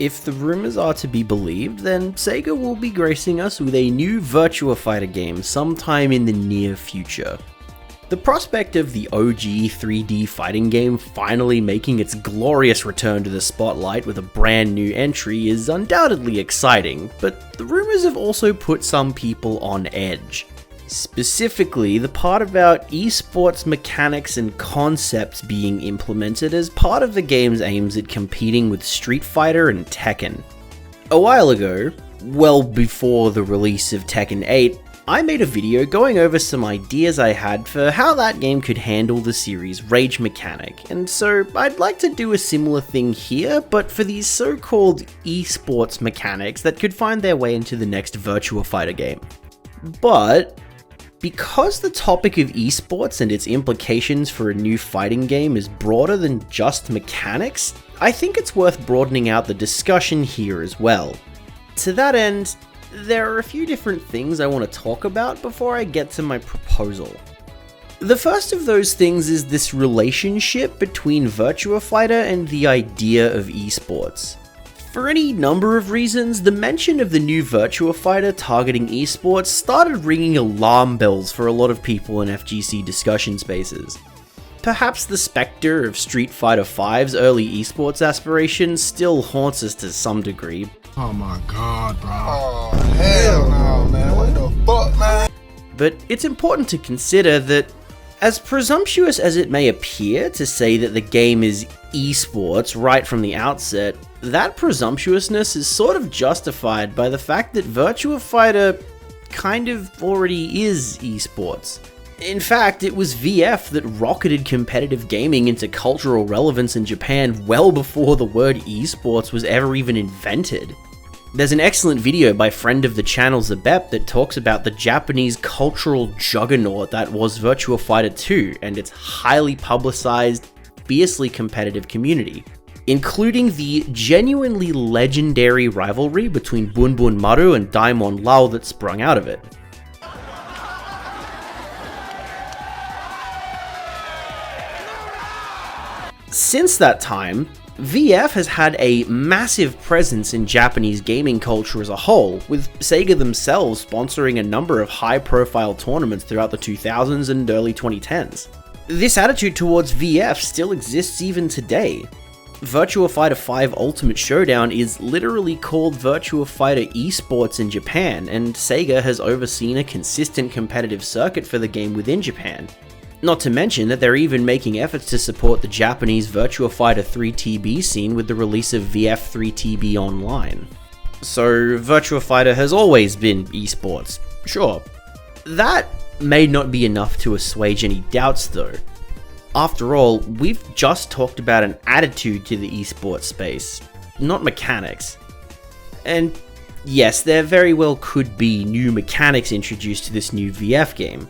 If the rumors are to be believed, then Sega will be gracing us with a new Virtua Fighter game sometime in the near future. The prospect of the OG 3D fighting game finally making its glorious return to the spotlight with a brand new entry is undoubtedly exciting, but the rumors have also put some people on edge. Specifically, the part about eSports mechanics and concepts being implemented as part of the game's aims at competing with Street Fighter and Tekken. A while ago, well before the release of Tekken 8, I made a video going over some ideas I had for how that game could handle the series' rage mechanic, and so I'd like to do a similar thing here, but for these so-called eSports mechanics that could find their way into the next Virtua Fighter game. But because the topic of esports and its implications for a new fighting game is broader than just mechanics, I think it's worth broadening out the discussion here as well. To that end, there are a few different things I want to talk about before I get to my proposal. The first of those things is this relationship between Virtua Fighter and the idea of esports. For any number of reasons, the mention of the new Virtua Fighter targeting esports started ringing alarm bells for a lot of people in FGC discussion spaces. Perhaps the spectre of Street Fighter V's early esports aspirations still haunts us to some degree. Oh my god, bro. Oh, hell no, man. What the fuck, man? But it's important to consider that, as presumptuous as it may appear to say that the game is esports right from the outset, that presumptuousness is sort of justified by the fact that Virtua Fighter kind of already is esports. In fact, it was VF that rocketed competitive gaming into cultural relevance in Japan well before the word esports was ever even invented. There's an excellent video by friend of the channel Zabep that talks about the Japanese cultural juggernaut that was Virtua Fighter 2 and its highly publicized, fiercely competitive community, including the genuinely legendary rivalry between Bun Bun Maru and Daimon Lao that sprung out of it. Since that time, VF has had a massive presence in Japanese gaming culture as a whole, with Sega themselves sponsoring a number of high-profile tournaments throughout the 2000s and early 2010s. This attitude towards VF still exists even today. Virtua Fighter 5 Ultimate Showdown is literally called Virtua Fighter eSports in Japan, and Sega has overseen a consistent competitive circuit for the game within Japan. Not to mention that they're even making efforts to support the Japanese Virtua Fighter 3 TB scene with the release of VF3 TB Online. So Virtua Fighter has always been esports, sure. That may not be enough to assuage any doubts though. After all, we've just talked about an attitude to the esports space, not mechanics. And yes, there very well could be new mechanics introduced to this new VF game.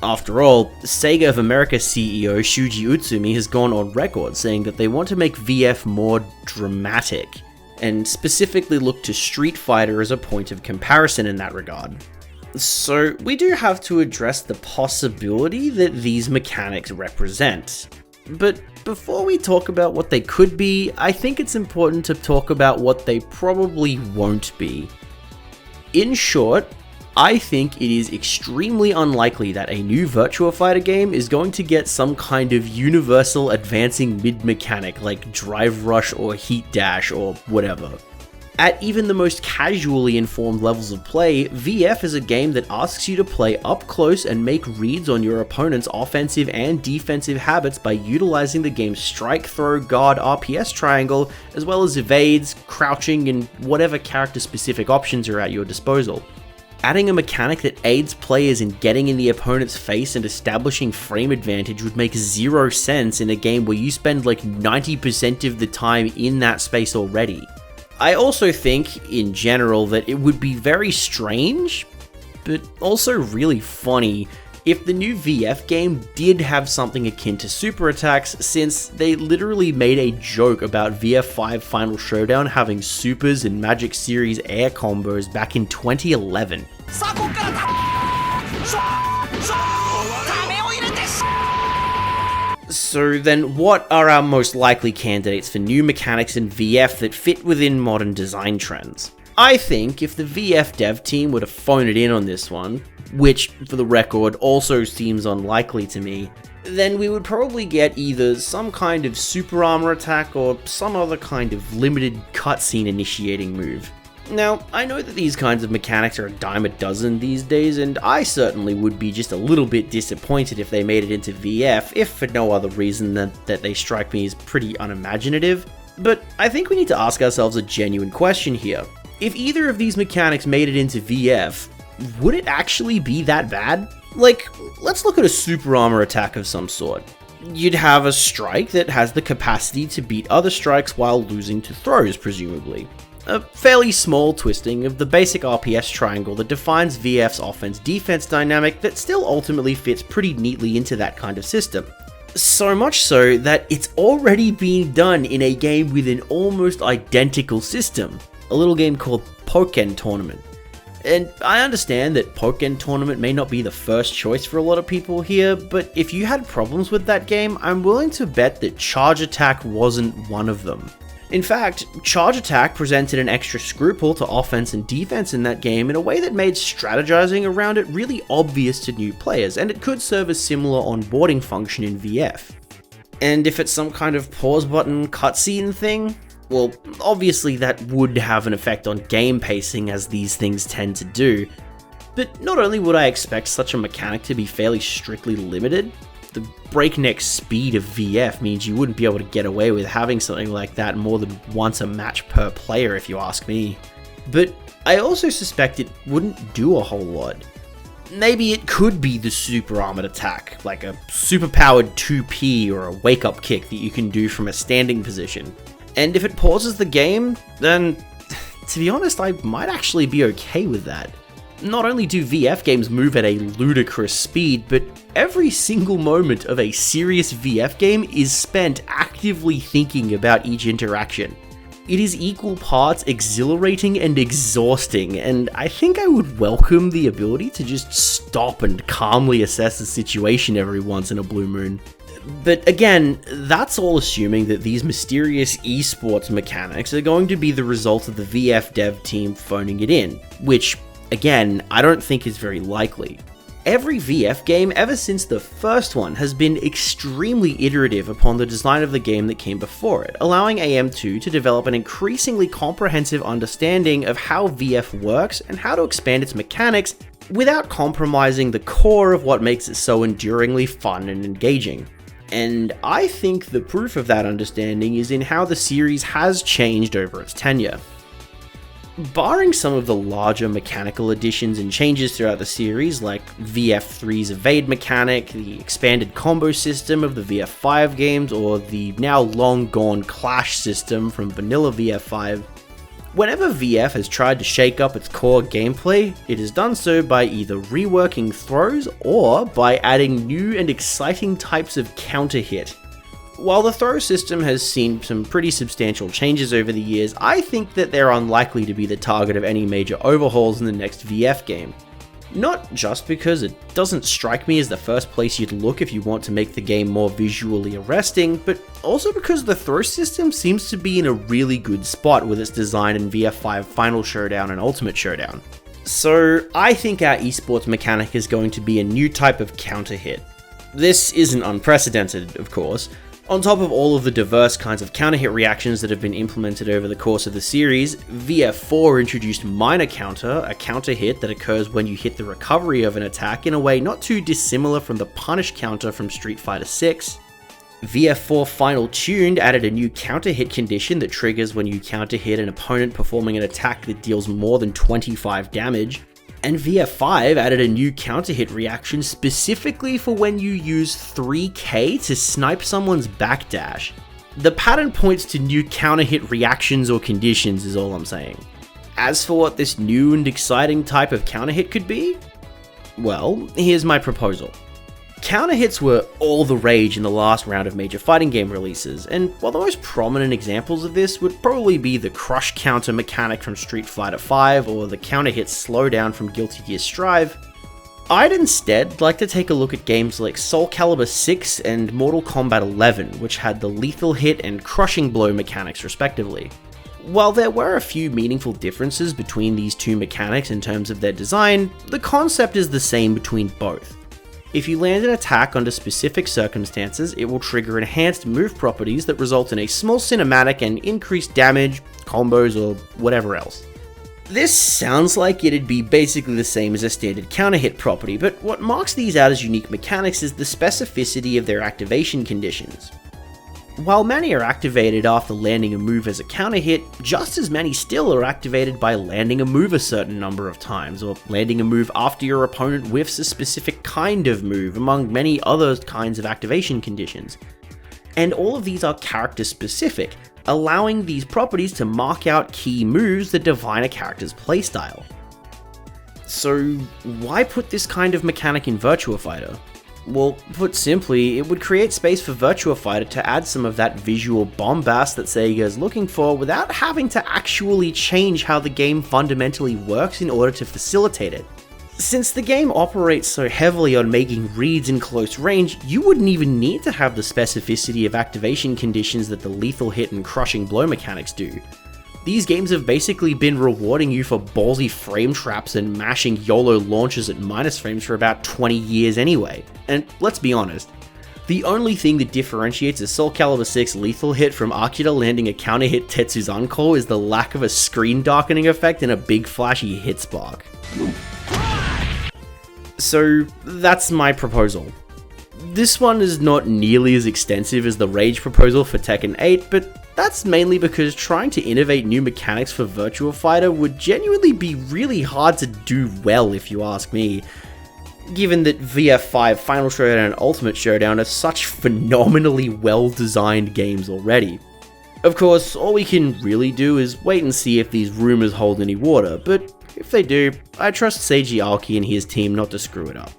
After all, Sega of America CEO Shuji Utsumi has gone on record saying that they want to make VF more dramatic, and specifically look to Street Fighter as a point of comparison in that regard. So we do have to address the possibility that these mechanics represent. But before we talk about what they could be, I think it's important to talk about what they probably won't be. In short, I think it is extremely unlikely that a new Virtua Fighter game is going to get some kind of universal advancing mid-mechanic like Drive Rush or Heat Dash or whatever. At even the most casually informed levels of play, VF is a game that asks you to play up close and make reads on your opponent's offensive and defensive habits by utilizing the game's strike, throw, guard, RPS triangle, as well as evades, crouching, and whatever character-specific options are at your disposal. Adding a mechanic that aids players in getting in the opponent's face and establishing frame advantage would make zero sense in a game where you spend like 90% of the time in that space already. I also think, in general, that it would be very strange, but also really funny, if the new VF game did have something akin to super attacks, since they literally made a joke about VF5 Final Showdown having supers and Magic Series air combos back in 2011. So then what are our most likely candidates for new mechanics in VF that fit within modern design trends? I think if the VF dev team were to phone it in on this one, which for the record also seems unlikely to me, then we would probably get either some kind of super armor attack or some other kind of limited cutscene initiating move. Now, I know that these kinds of mechanics are a dime a dozen these days, and I certainly would be just a little bit disappointed if they made it into VF, if for no other reason than that they strike me as pretty unimaginative. But I think we need to ask ourselves a genuine question here. If either of these mechanics made it into VF, would it actually be that bad? Like, let's look at a super armor attack of some sort. You'd have a strike that has the capacity to beat other strikes while losing to throws, presumably. A fairly small twisting of the basic RPS triangle that defines VF's offense-defense dynamic that still ultimately fits pretty neatly into that kind of system. So much so that it's already being done in a game with an almost identical system, a little game called Pokken Tournament. And I understand that Pokken Tournament may not be the first choice for a lot of people here, but if you had problems with that game, I'm willing to bet that Charge Attack wasn't one of them. In fact, Charge Attack presented an extra scruple to offense and defense in that game in a way that made strategizing around it really obvious to new players, and it could serve a similar onboarding function in VF. And if it's some kind of pause button cutscene thing, well, obviously that would have an effect on game pacing, as these things tend to do. But not only would I expect such a mechanic to be fairly strictly limited, the breakneck speed of VF means you wouldn't be able to get away with having something like that more than once a match per player, if you ask me. But I also suspect it wouldn't do a whole lot. Maybe it could be the super armored attack, like a super powered 2P or a wake up kick that you can do from a standing position. And if it pauses the game, then, to be honest, I might actually be okay with that. Not only do VF games move at a ludicrous speed, but every single moment of a serious VF game is spent actively thinking about each interaction. It is equal parts exhilarating and exhausting, and I think I would welcome the ability to just stop and calmly assess the situation every once in a blue moon. But again, that's all assuming that these mysterious eSports mechanics are going to be the result of the VF dev team phoning it in, which, again, I don't think is very likely. Every VF game ever since the first one has been extremely iterative upon the design of the game that came before it, allowing AM2 to develop an increasingly comprehensive understanding of how VF works and how to expand its mechanics without compromising the core of what makes it so enduringly fun and engaging. And I think the proof of that understanding is in how the series has changed over its tenure. Barring some of the larger mechanical additions and changes throughout the series, like VF3's evade mechanic, the expanded combo system of the VF5 games, or the now long gone clash system from vanilla VF5, whenever VF has tried to shake up its core gameplay, it has done so by either reworking throws or by adding new and exciting types of counter hit. While the throw system has seen some pretty substantial changes over the years, I think that they're unlikely to be the target of any major overhauls in the next VF game. Not just because it doesn't strike me as the first place you'd look if you want to make the game more visually arresting, but also because the throw system seems to be in a really good spot with its design in VF5 Final Showdown and Ultimate Showdown. So I think our esports mechanic is going to be a new type of counter hit. This isn't unprecedented, of course. On top of all of the diverse kinds of counter hit reactions that have been implemented over the course of the series, VF4 introduced Minor Counter, a counter hit that occurs when you hit the recovery of an attack in a way not too dissimilar from the Punish Counter from Street Fighter 6. VF4 Final Tuned added a new counter hit condition that triggers when you counter hit an opponent performing an attack that deals more than 25 damage. And VF5 added a new counter hit reaction specifically for when you use 3K to snipe someone's backdash. The pattern points to new counter hit reactions or conditions is all I'm saying. As for what this new and exciting type of counter hit could be, well, here's my proposal. Counter hits were all the rage in the last round of major fighting game releases, and while the most prominent examples of this would probably be the crush counter mechanic from Street Fighter V or the counter hit slowdown from Guilty Gear Strive, I'd instead like to take a look at games like Soul Calibur 6 and Mortal Kombat 11, which had the lethal hit and crushing blow mechanics respectively. While there were a few meaningful differences between these two mechanics in terms of their design, the concept is the same between both. If you land an attack under specific circumstances, it will trigger enhanced move properties that result in a small cinematic and increased damage, combos, or whatever else. This sounds like it'd be basically the same as a standard counter hit property, but what marks these out as unique mechanics is the specificity of their activation conditions. While many are activated after landing a move as a counter hit, just as many still are activated by landing a move a certain number of times, or landing a move after your opponent whiffs a specific kind of move, among many other kinds of activation conditions. And all of these are character specific, allowing these properties to mark out key moves that define a character's playstyle. So why put this kind of mechanic in Virtua Fighter? Well, put simply, it would create space for Virtua Fighter to add some of that visual bombast that Sega is looking for without having to actually change how the game fundamentally works in order to facilitate it. Since the game operates so heavily on making reads in close range, you wouldn't even need to have the specificity of activation conditions that the lethal hit and crushing blow mechanics do. These games have basically been rewarding you for ballsy frame traps and mashing YOLO launches at minus frames for about 20 years anyway. And let's be honest, the only thing that differentiates a Soul Calibur 6 lethal hit from Akira landing a counter hit Tetsuzanko is the lack of a screen darkening effect and a big flashy hit spark. So that's my proposal. This one is not nearly as extensive as the Rage proposal for Tekken 8, but that's mainly because trying to innovate new mechanics for Virtua Fighter would genuinely be really hard to do well if you ask me, given that VF5 Final Showdown and Ultimate Showdown are such phenomenally well-designed games already. Of course, all we can really do is wait and see if these rumors hold any water, but if they do, I trust Seiji Aoki and his team not to screw it up.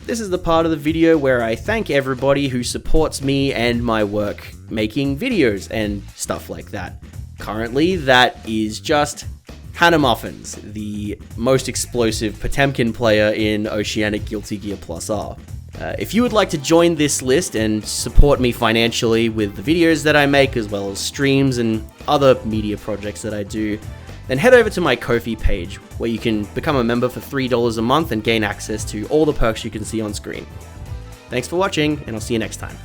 This is the part of the video where I thank everybody who supports me and my work making videos and stuff like that. Currently, that is just Hannah Muffins, the most explosive Potemkin player in Oceanic Guilty Gear Plus R. If you would like to join this list and support me financially with the videos that I make, as well as streams and other media projects that I do, then head over to my Ko-fi page, where you can become a member for $3 a month and gain access to all the perks you can see on screen. Thanks for watching, and I'll see you next time.